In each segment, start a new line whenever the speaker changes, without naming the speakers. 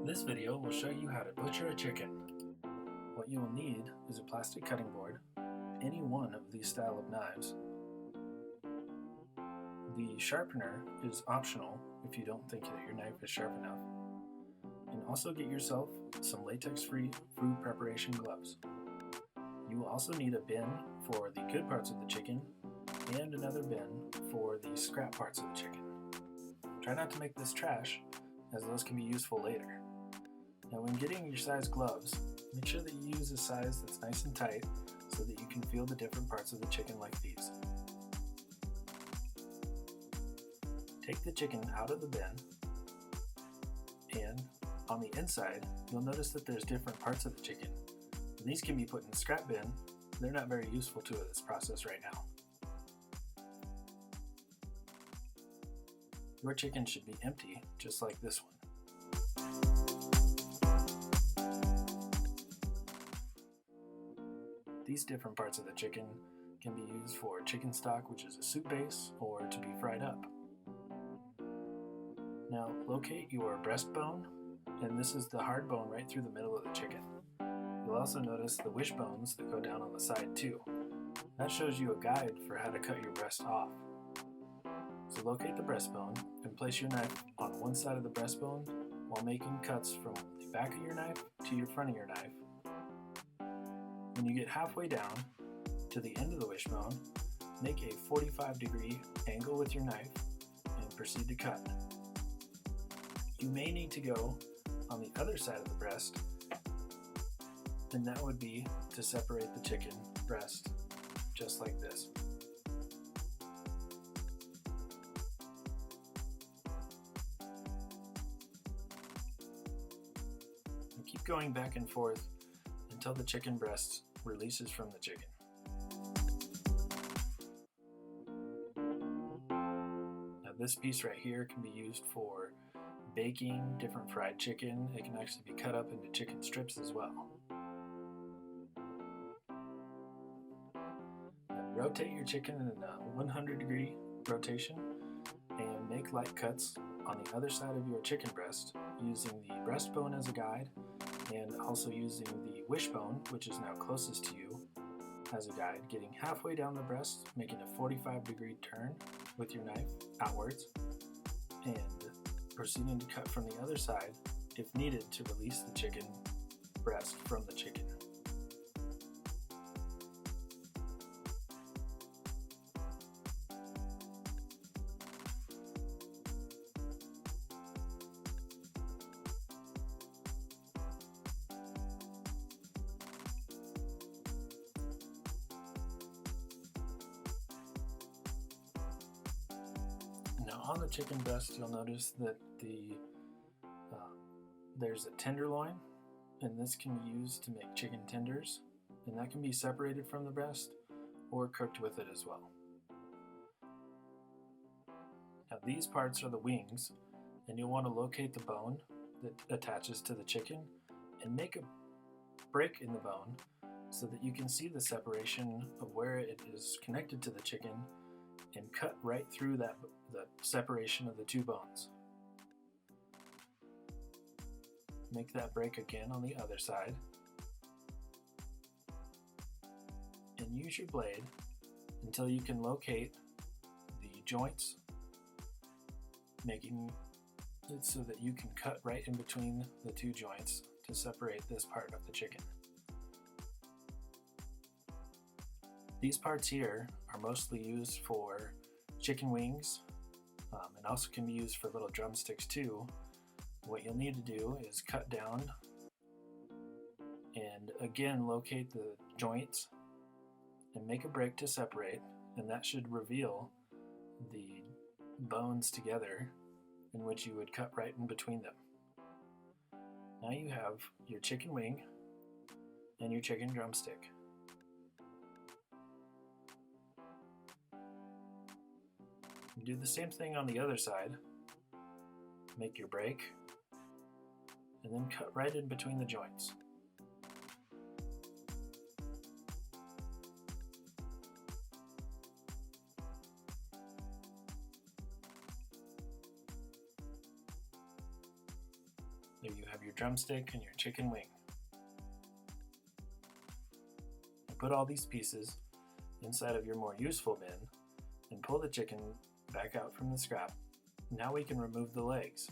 This video will show you how to butcher a chicken. What you will need is a plastic cutting board, any one of these style of knives. The sharpener is optional if you don't think that your knife is sharp enough. And also get yourself some latex-free food preparation gloves. You will also need a bin for the good parts of the chicken and another bin for the scrap parts of the chicken. Try not to make this trash, as those can be useful later. Now when getting your size gloves, make sure that you use a size that's nice and tight so that you can feel the different parts of the chicken like these. Take the chicken out of the bin, and on the inside you'll notice that there's different parts of the chicken. These can be put in the scrap bin. They're not very useful to this process right now. Your chicken should be empty, just like this one. These different parts of the chicken can be used for chicken stock, which is a soup base, or to be fried up. Now locate your breastbone, and this is the hard bone right through the middle of the chicken. You'll also notice the wishbones that go down on the side too. That shows you a guide for how to cut your breast off. So locate the breastbone and place your knife on one side of the breastbone while making cuts from the back of your knife to your front of your knife. When you get halfway down to the end of the wishbone, make a 45-degree angle with your knife and proceed to cut. You may need to go on the other side of the breast, and that would be to separate the chicken breast, just like this. And keep going back and forth until the chicken breast releases from the chicken. Now this piece right here can be used for baking different fried chicken. It can actually be cut up into chicken strips as well. Now rotate your chicken in a 100-degree rotation and make light cuts on the other side of your chicken breast using the breastbone as a guide, and also using the wishbone, which is now closest to you, as a guide, getting halfway down the breast, making a 45-degree turn with your knife outwards, and proceeding to cut from the other side if needed to release the chicken breast from the chicken. Now on the chicken breast, you'll notice that there's a tenderloin, and this can be used to make chicken tenders, and that can be separated from the breast or cooked with it as well. Now these parts are the wings, and you'll want to locate the bone that attaches to the chicken and make a break in the bone so that you can see the separation of where it is connected to the chicken, and cut right through the separation of the two bones. Make that break again on the other side, and use your blade until you can locate the joints, making it so that you can cut right in between the two joints to separate this part of the chicken. These parts here are mostly used for chicken wings, and also can be used for little drumsticks too. What you'll need to do is cut down and again locate the joints and make a break to separate, and that should reveal the bones together, in which you would cut right in between them. Now you have your chicken wing and your chicken drumstick. Do the same thing on the other side. Make your break, and then cut right in between the joints. There you have your drumstick and your chicken wing. Put all these pieces inside of your more useful bin and pull the chicken back out from the scrap. Now we can remove the legs.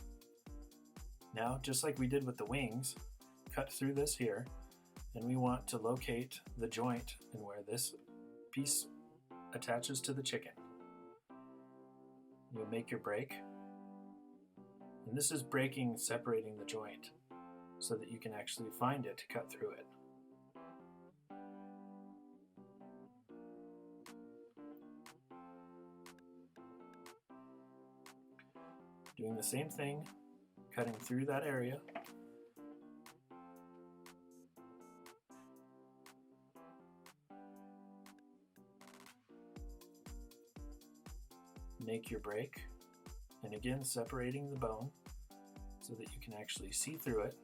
Now, just like we did with the wings, cut through this here, and we want to locate the joint and where this piece attaches to the chicken. You'll make your break, and this is breaking, separating the joint so that you can actually find it to cut through it. Doing the same thing, cutting through that area. Make your break, and again separating the bone so that you can actually see through it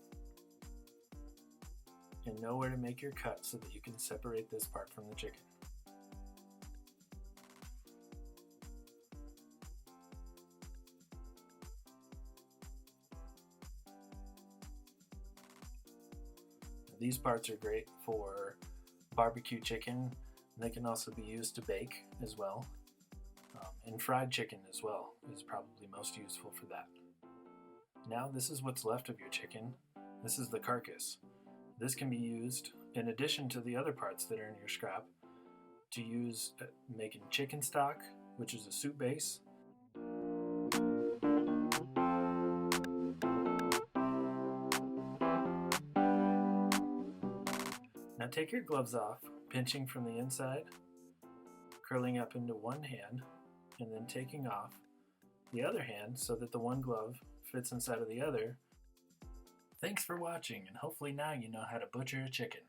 and know where to make your cut so that you can separate this part from the chicken. These parts are great for barbecue chicken, and they can also be used to bake as well. And fried chicken as well is probably most useful for that. Now this is what's left of your chicken. This is the carcass. This can be used in addition to the other parts that are in your scrap to use making chicken stock, which is a soup base. Now take your gloves off, pinching from the inside, curling up into one hand, and then taking off the other hand so that the one glove fits inside of the other. Thanks for watching, and hopefully now you know how to butcher a chicken.